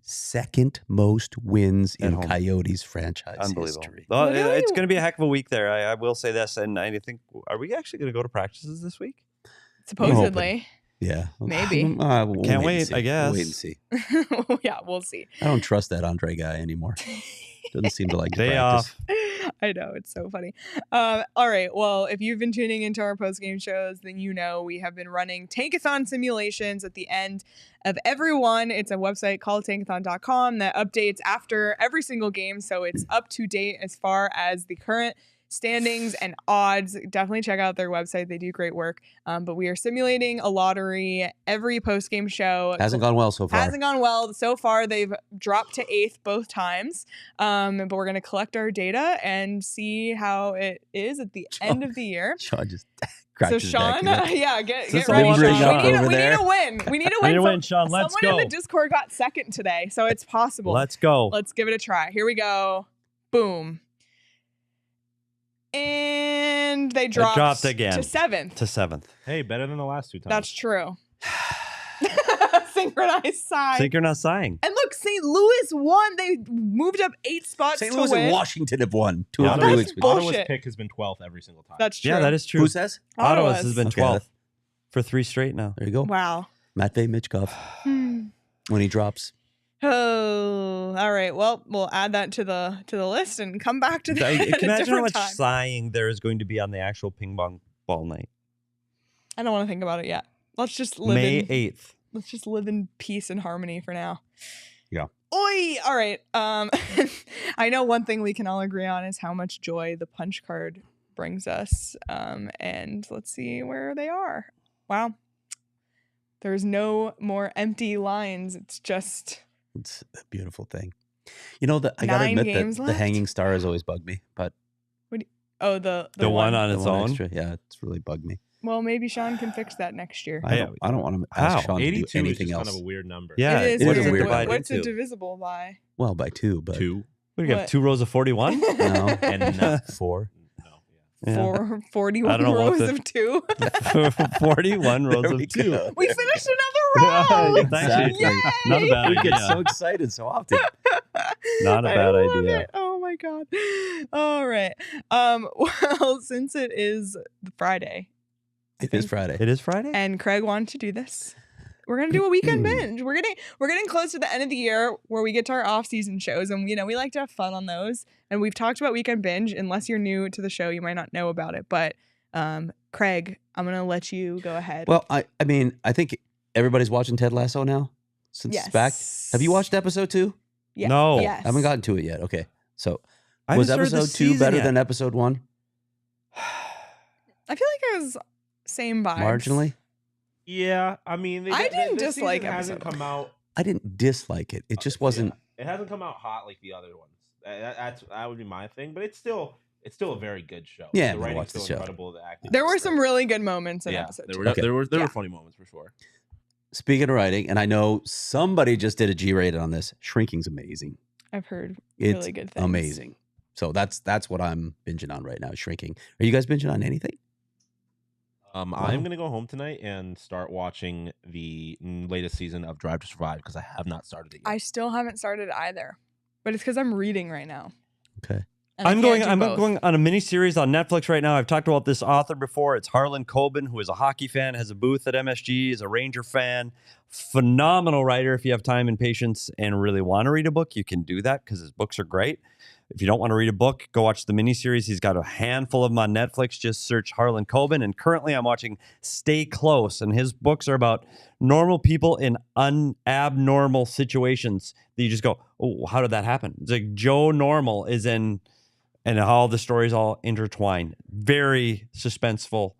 S2: second most wins
S4: At
S2: in
S4: home.
S2: Coyotes franchise
S4: Unbelievable.
S2: history.
S4: Well,
S1: Really?
S4: it's going to be a heck of a week there. I will say this, and I think, are we actually going to go to practices this week?
S1: Supposedly.
S2: Yeah.
S1: Maybe.
S2: We'll
S4: Can't
S2: and
S4: wait,
S2: see.
S4: I guess.
S2: We'll wait and see.
S1: Yeah, we'll see.
S2: I don't trust that Andre guy anymore. Doesn't seem to like to
S4: Day
S2: practice.
S4: off.
S1: I know, it's so funny. All right, well, if you've been tuning into our post-game shows, then you know we have been running Tankathon simulations at the end of every one. It's a website called tankathon.com that updates after every single game, so it's up to date as far as the current standings and odds. Definitely check out their website. They do great work. But we are simulating a lottery every post-game show.
S2: Hasn't gone well so far.
S1: Hasn't gone well. So far, they've dropped to 8th both times. But we're going to collect our data and see how it is at the end of the year.
S2: Sean just cracked
S1: So
S2: his
S1: Sean,
S2: neck.
S1: yeah, get
S4: this
S1: ready,
S4: all
S1: Sean.
S4: bring up
S1: We
S2: over
S1: need
S2: there?
S1: a win. We need a
S4: We need
S1: win.
S4: a win, Sean. Let's
S1: Someone
S4: go.
S1: in the Discord got second today, so it's possible.
S4: Let's go.
S1: Let's give it a try. Here we go. Boom. And they dropped
S4: again.
S1: to 7th.
S4: To 7th.
S3: Hey, better than the last 2 times.
S1: That's true. Synchronized sigh.
S4: Think you're not sighing.
S1: And look, St. Louis won. They moved up 8 spots
S2: St.
S1: to
S2: Louis
S1: win.
S2: and Washington have won 2
S3: Yeah,
S2: or 3
S1: that's
S2: weeks.
S1: bull-
S2: ago.
S3: Ottawa's
S1: bullshit.
S3: pick has been 12th every single time.
S1: That's true.
S4: Yeah, that is true.
S2: Who says?
S4: Ottawa's has been
S2: Okay,
S4: 12th for 3 straight now.
S2: There you go.
S1: Wow.
S2: Matvey Michkov when he drops.
S1: Oh, all right. Well, we'll add that to the list and come back to that
S4: I
S1: at a
S4: can imagine how
S1: different
S4: much
S1: time.
S4: sighing there is going to be on the actual ping pong ball night.
S1: I don't want to think about it yet. Let's just live
S4: May
S1: in
S4: 8th.
S1: let's just live in peace and harmony for now.
S2: Yeah.
S1: Oi! All right. I know one thing we can all agree on is how much joy the punch card brings us. And let's see where they are. Wow. There's no more empty lines. It's just
S2: It's a beautiful thing. You know, I got to
S1: 9
S2: admit
S1: games
S2: that the
S1: left?
S2: hanging star has always bugged me, but
S1: the
S4: The one on
S2: the
S4: its
S2: one
S4: own.
S2: extra, yeah, it's really bugged me.
S1: Well, maybe Sean can fix that next year.
S2: I don't want to ask
S4: How?
S2: Sean to do
S3: 82 is
S2: anything
S3: just
S2: else.
S3: kind of a weird number.
S4: Yeah,
S1: it is
S2: it is
S1: weird.
S2: weird.
S1: What- What's
S4: Divide
S1: it
S4: into.
S1: divisible by?
S2: Well, by 2, but
S3: 2
S4: What do you
S1: What?
S4: have? 2 rows of 41?
S2: no,
S3: and no.
S2: 4.
S3: No, yeah.
S4: Yeah.
S1: 41
S4: I don't know what
S1: rows
S4: the-
S1: of 2.
S4: 41 rows
S2: There we
S4: of 2.
S2: go.
S1: We finished another row.
S4: Yeah, exactly.
S1: Yay!
S4: Not a bad
S2: We get
S4: idea.
S2: so excited so often.
S4: Not a
S1: I
S4: bad
S1: love
S4: idea.
S1: it. Oh my god. All right. Well, since it is Friday,
S2: It is Friday.
S4: It is Friday?
S1: and Craig wanted to do this, we're gonna do a weekend binge. We're getting close to the end of the year where we get to our off-season shows, and we like to have fun on those. And we've talked about weekend binge. Unless you're new to the show, you might not know about it. But Craig, I'm gonna let you go ahead.
S2: Well, I mean, I think everybody's watching Ted Lasso now since it's back. Have you watched episode 2?
S1: Yeah.
S4: No.
S1: Yes.
S2: I haven't gotten to it yet. Okay. So
S4: I
S2: was
S4: haven't started the
S2: episode 2
S4: season
S2: better
S4: yet.
S2: than episode 1?
S1: I feel like it was same vibes.
S2: Marginally?
S3: Yeah, I mean,
S1: I didn't
S3: this
S1: dislike
S3: season hasn't
S1: episode
S3: come out.
S2: I didn't dislike it. It just wasn't.
S3: Yeah. It hasn't come out hot like the other ones. That would be my thing, but it's still it's still a very good show.
S2: Yeah,
S3: the
S2: I'm gonna watch
S3: writing's
S2: the
S3: still
S2: show.
S3: incredible. The acting.
S1: There
S3: is
S1: were
S3: great.
S1: some really good moments in
S3: Yeah,
S1: episode
S3: there
S1: 2.
S3: were
S2: Okay.
S3: there
S1: Yeah.
S3: were funny moments for sure.
S2: Speaking of writing, and I know somebody just did a G-rated on this. Shrinking's amazing.
S1: I've heard
S2: It's
S1: really good things.
S2: amazing. So that's what I'm binging on right now. Shrinking. Are you guys binging on anything?
S3: I'm gonna go home tonight and start watching the latest season of Drive to Survive because I have not started it yet.
S1: I still haven't started either, but it's because I'm reading right now.
S2: Okay.
S1: And I
S4: I'm
S1: can't do
S4: I'm
S1: both.
S4: going on a mini series on Netflix right now. I've talked about this author before. It's Harlan Coben, who is a hockey fan, has a booth at MSG, is a Ranger fan, phenomenal writer. If you have time and patience and really want to read a book, you can do that because his books are great. If you don't want to read a book, go watch the miniseries. He's got a handful of them on Netflix. Just search Harlan Coben. And currently I'm watching Stay Close. And his books are about normal people in abnormal situations that you just go, oh, how did that happen? It's like Joe Normal is in, and how the stories all intertwine. Very suspenseful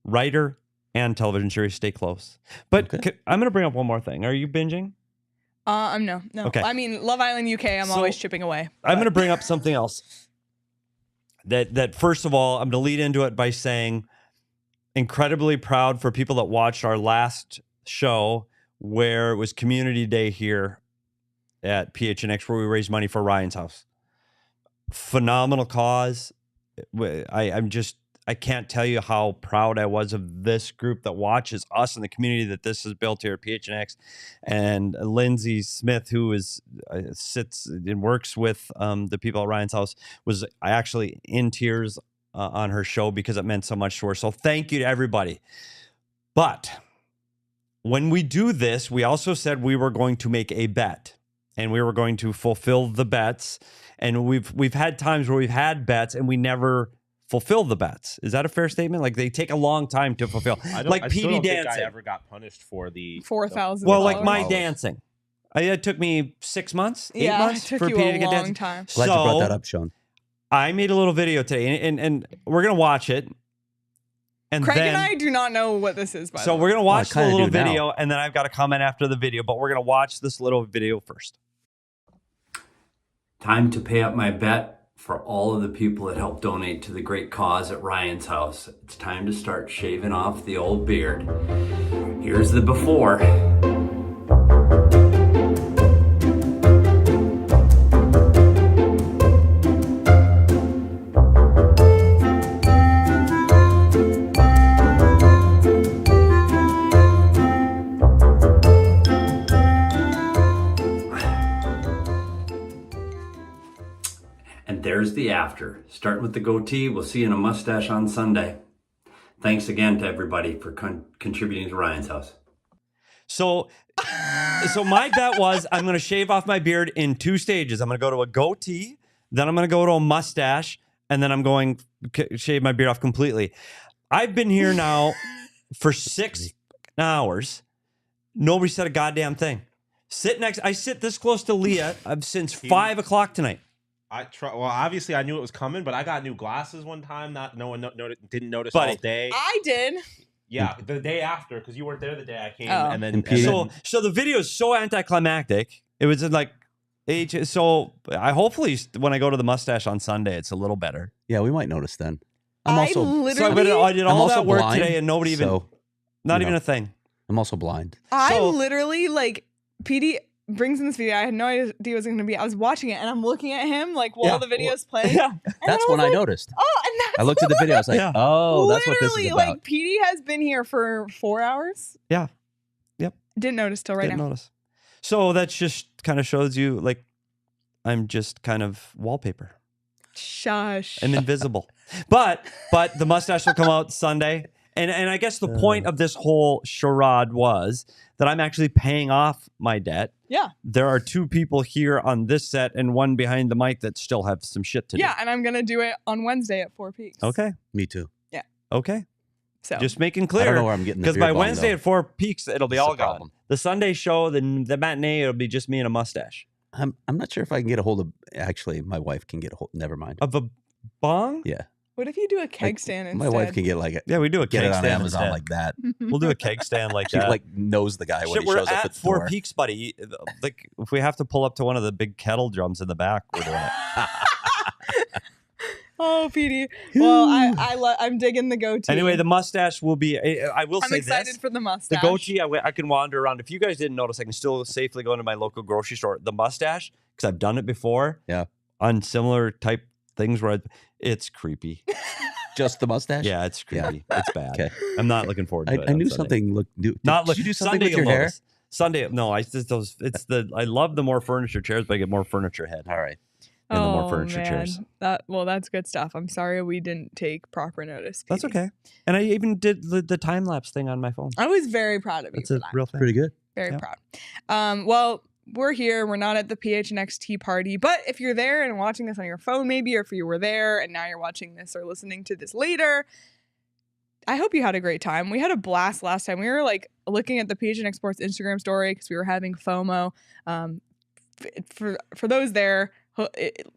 S4: writer and television series. Stay Close. But
S2: Okay.
S4: I'm going to bring up one more thing. Are you binging?
S1: No.
S4: Okay.
S1: I mean, Love Island UK, I'm
S4: So,
S1: always chipping away.
S4: I'm
S1: but-
S4: going to bring up something else. That first of all, I'm going to lead into it by saying, incredibly proud for people that watched our last show where it was Community Day here at PHNX, where we raised money for Ryan's house. Phenomenal cause. I can't tell you how proud I was of this group that watches us and the community that this has built here at PHNX. And Lindsay Smith, who is sits and works with the people at Ryan's house, was actually in tears on her show because it meant so much to her. So thank you to everybody. But when we do this, we also said we were going to make a bet and we were going to fulfill the bets. And we've had times where we've had bets and we never fulfill the bets. Is that a fair statement? Like they take a long time to fulfill.
S3: I
S4: Like
S3: still
S4: PD
S3: don't think
S4: dancing.
S3: I ever got punished for the
S1: 4,000.
S4: Well, like my
S3: $4,000.
S4: dancing. It took me 6 months, 8
S1: Yeah,
S4: months
S1: it took
S4: for
S1: you
S4: PD
S1: a
S4: to get
S1: long
S4: dancing.
S1: time.
S2: Glad you brought that up, Sean.
S4: I made a little video today, and we're gonna watch it. And
S1: Craig
S4: then,
S1: and I do not know what this is, by
S4: so
S1: the way.
S4: we're gonna watch the
S2: kinda
S4: little
S2: do now.
S4: video, and then I've got a comment after the video. But we're gonna watch this little video first.
S5: Time to pay up my bet for all of the people that helped donate to the great cause at Ryan's house. It's time to start shaving off the old beard. Here's the before. And there's the after. Starting with the goatee, we'll see you in a mustache on Sunday. Thanks again to everybody for contributing to Ryan's house.
S4: So my bet was I'm gonna shave off my beard in 2 stages. I'm gonna go to a goatee, then I'm gonna go to a mustache, and then I'm going shave my beard off completely. I've been here now for 6 hours. Nobody said a goddamn thing. I sit this close to Leah since 5 o'clock tonight.
S3: Well, obviously I knew it was coming, but I got new glasses one time. No one didn't notice
S4: Buddy.
S3: all day.
S1: I did.
S3: Yeah, the day after, because you weren't there the day I came,
S1: Oh.
S3: and then
S2: And Peter-
S4: So the video is so anticlimactic. It was like, so I hopefully when I go to the mustache on Sunday, it's a little better.
S2: Yeah, we might notice then. I'm
S1: I
S2: also
S1: literally,
S4: I did
S2: I'm
S4: all
S2: also
S4: that work
S2: blind,
S4: today and nobody even,
S2: so,
S4: not
S2: you
S4: even
S2: know.
S4: a thing.
S2: I'm also blind.
S4: So-
S1: like, PD brings in this video. I had no idea it was going to be. I was watching it and I'm looking at him like while
S4: Yeah.
S1: the video's playing.
S4: Yeah.
S1: And
S2: That's
S1: then
S2: when I
S1: was like,
S2: noticed.
S1: Oh, and that's
S2: I looked at the video. I was like,
S4: Yeah.
S2: oh, that's what this is
S1: literally,
S2: about.
S1: like, PD has been here for 4 hours.
S4: Yeah. Yep.
S1: Didn't notice till right
S4: Didn't
S1: now.
S4: notice. So that just kind of shows you like I'm just kind of wallpaper.
S1: Shush.
S4: I'm invisible. but the mustache will come out Sunday. And I guess the point of this whole charade was that I'm actually paying off my debt.
S1: Yeah.
S4: There are 2 people here on this set and one behind the mic that still have some shit to do.
S1: Yeah, and I'm going to do it on Wednesday at 4 Peaks.
S4: Okay.
S2: Me too.
S4: Okay.
S1: So
S4: Just making
S2: I don't
S4: clear.
S2: know where I'm getting the
S4: Because
S2: beard
S4: by
S2: long,
S4: Wednesday
S2: though.
S4: at 4 Peaks, it'll be
S2: That's
S4: all
S2: the
S4: gone.
S2: problem.
S4: The Sunday show, the matinee, it'll be just me and a mustache.
S2: I'm not sure if I can get a hold of. Actually, my wife can get a hold. Never mind.
S4: Of a bong?
S2: Yeah,
S1: what if you do a keg
S2: Like,
S1: stand instead?
S2: my wife can get like a,
S4: Yeah, we do a
S2: get
S4: keg
S2: it on
S4: stand
S2: Amazon
S4: instead.
S2: like that.
S4: We'll do a keg stand like
S2: She
S4: that.
S2: like knows the guy when
S4: Shit,
S2: he
S4: we're
S2: shows up
S4: at
S2: at the
S4: 4
S2: door.
S4: Peaks, buddy. Like, if we have to pull up to one of the big kettle drums in the back, we're doing it.
S1: Oh, Petey. Well, I'm digging the goatee.
S4: Anyway, the mustache will be. I will
S1: I'm
S4: say
S1: excited
S4: this.
S1: for the
S4: The
S1: mustache.
S4: goatee, I can wander around. If you guys didn't notice, I can still safely go into my local grocery store. The mustache, because I've done it before.
S2: Yeah.
S4: On similar type things where it's creepy.
S2: Just the mustache?
S4: Yeah, it's creepy. It's bad.
S2: Okay.
S4: I'm not looking forward to it.
S2: I
S4: on
S2: knew
S4: Sunday.
S2: something looked new.
S4: Did
S2: you do something
S4: Sunday
S2: with your
S4: you'll
S2: hair?
S4: notice. Sunday, no, I love the more furniture chairs, but I get more furniture head.
S2: All right.
S4: And the more furniture chairs.
S1: That's good stuff. I'm sorry we didn't take proper notice.
S4: That's
S1: Petey.
S4: okay. And I even did the time lapse thing on my phone.
S1: I was very proud of you
S4: It's
S1: for
S4: a
S1: that.
S4: real thing.
S2: Pretty good.
S1: Very
S4: Yeah.
S1: proud. Well, we're here. We're not at the PHNX tea party, but if you're there and watching this on your phone, maybe, or if you were there and now you're watching this or listening to this later, I hope you had a great time. We had a blast last time. We were like looking at the PHNX Sports Instagram story because we were having FOMO. For those there,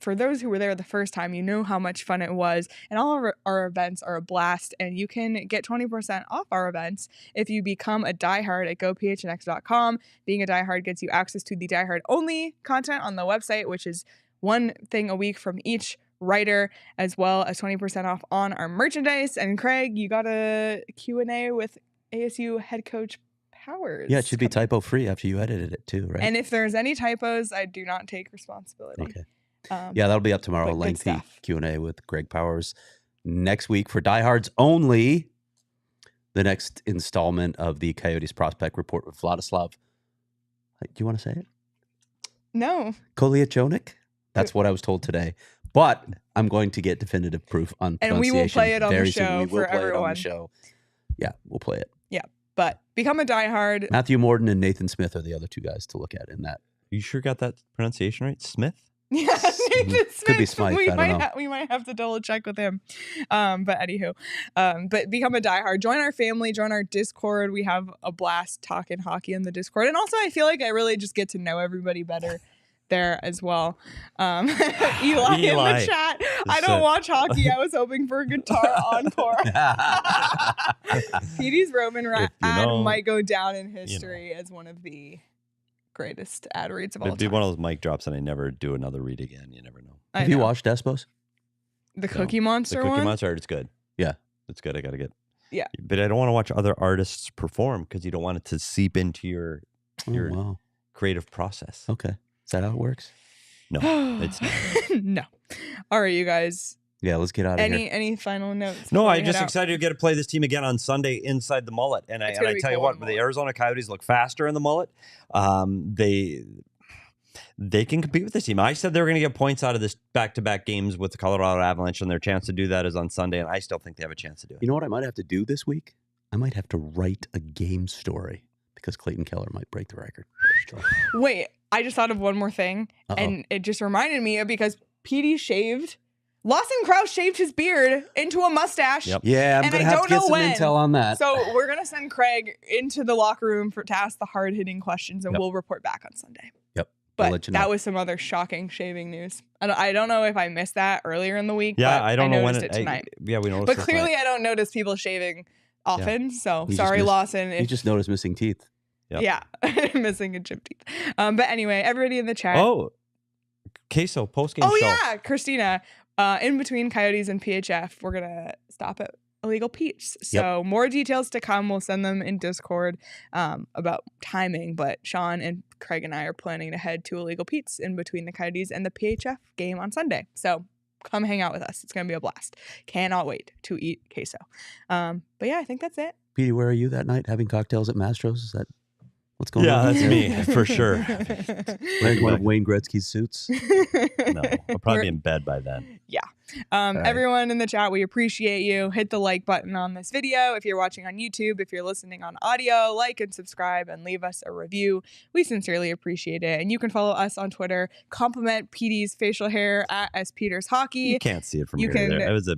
S1: for those who were there the first time, you know how much fun it was. And all of our events are a blast. And you can get 20% off our events if you become a diehard at gophnx.com. Being a diehard gets you access to the diehard only content on the website, which is one thing a week from each writer, as well as 20% off on our merchandise. And Craig, you got a Q&A with ASU head coach Powers.
S2: Yeah, it should be typo free after you edited it too, right?
S1: And if there's any typos, I do not take responsibility.
S2: Okay. Yeah, that'll be up tomorrow.
S1: but good
S2: Lengthy
S1: stuff.
S2: Q&A with Greg Powers next week for Diehards only. The next installment of the Coyotes Prospect Report with Vladislav. Do you want to say it?
S1: No.
S2: Koliachonik? That's what I was told today. But I'm going to get definitive proof on
S1: And
S2: pronunciation.
S1: we will play it on the
S2: very soon.
S1: show
S2: We will
S1: for
S2: play it on
S1: everyone.
S2: the show. Yeah, we'll play it.
S1: But become a diehard.
S2: Matthew Morden and Nathan Smith are the other two guys to look at in that.
S4: You sure got that pronunciation right? Smith?
S1: Yeah, Nathan Smith.
S2: Could be Smythe, I don't know.
S1: We might have to double check with him. But anywho, but become a diehard. Join our family. Join our Discord. We have a blast talking hockey in the Discord. And also, I feel like I really just get to know everybody better there as well. Eli in the chat. I don't watch hockey. I was hoping for a guitar encore. Petey's Roman ad might go down in history as one of the greatest ad reads of all
S4: It'd be
S1: time.
S4: one of those mic drops and I never do another read again. You never know.
S2: Have you watched Despos?
S1: The Cookie Monster
S4: The Cookie
S1: one?
S4: Monster, it's good.
S2: Yeah.
S4: It's good. I got to get.
S1: Yeah.
S4: But I don't want to watch other artists perform because you don't want it to seep into your
S2: Oh, wow.
S4: creative process.
S2: Okay. Is that how it works?
S4: No, it's not.
S1: No. All right, you guys.
S2: Yeah, let's get out of here.
S1: Any final notes?
S4: No,
S1: before we
S4: I'm just
S1: head out?
S4: excited to get to play this team again on Sunday inside the mullet. And I
S1: It's gonna be
S4: tell you
S1: cool
S4: what,
S1: in the
S4: the
S1: mullet.
S4: Arizona Coyotes look faster in the mullet. They can compete with this team. I said they were going to get points out of this back-to-back games with the Colorado Avalanche, and their chance to do that is on Sunday, and I still think they have a chance to do it.
S2: You know what I might have to do this week? I might have to write a game story because Clayton Keller might break the record.
S1: Wait, I just thought of one more thing,
S2: Uh-oh.
S1: and it just reminded me of because Petey shaved. Lawson Krause shaved his beard into a mustache.
S4: Yep.
S2: Yeah, I'm
S1: And
S2: going
S1: I
S2: to have
S1: don't
S2: to get
S1: know
S2: some
S1: when.
S2: intel on that.
S1: So we're gonna send Craig into the locker room to ask the hard-hitting questions, and
S4: Yep.
S1: we'll report back on Sunday.
S2: Yep.
S1: But
S2: We'll let you know.
S1: that was some other shocking shaving news. I don't know if I missed that earlier in the week.
S4: Yeah,
S1: but
S4: I don't know when
S1: noticed it tonight.
S4: we noticed
S1: But
S4: it
S1: clearly,
S4: tonight.
S1: I don't notice people shaving often. So
S2: You just
S1: sorry,
S2: missed-
S1: Lawson.
S2: You
S1: If,
S2: just noticed missing teeth.
S4: Yep.
S1: Yeah, missing a chip teeth. But anyway, everybody in the chat.
S4: Oh, Queso post-game
S1: Oh
S4: show.
S1: yeah, Christina. In between Coyotes and PHF, we're gonna stop at Illegal Pete's. So more details to come. We'll send them in Discord about timing. But Sean and Craig and I are planning to head to Illegal Pete's in between the Coyotes and the PHF game on Sunday. So come hang out with us. It's gonna be a blast. Cannot wait to eat queso. But yeah, I think that's it.
S2: Petey, where are you that night having cocktails at Mastro's? Is that what's going
S4: Yeah,
S2: on?
S4: that's me, for sure.
S2: Wearing one of Wayne Gretzky's suits.
S4: No, I'll probably be in bed by then.
S2: right.
S1: Everyone in the chat, we appreciate you. Hit the like button on this video. If you're watching on YouTube, if you're listening on audio, like and subscribe and leave us a review. We sincerely appreciate it. And you can follow us on Twitter. Compliment Petey's facial hair at SPetersHockey.
S4: You can't see it from
S1: You
S4: here to
S1: can-
S4: there. It was a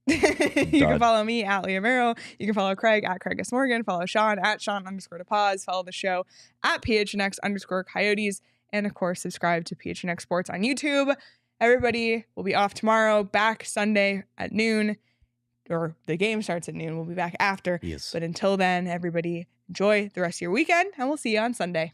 S1: You can
S4: Dud.
S1: follow me at Leah Merrill. You can follow Craig at Craig S. Morgan. Follow Sean at Sean_DePaz. Follow the show at PHNX_Coyotes. And of course, subscribe to PHNX Sports on YouTube. Everybody will be off tomorrow, back Sunday at noon. Or the game starts at noon. We'll be back after.
S2: Yes.
S1: But until then, everybody enjoy the rest of your weekend, and we'll see you on Sunday.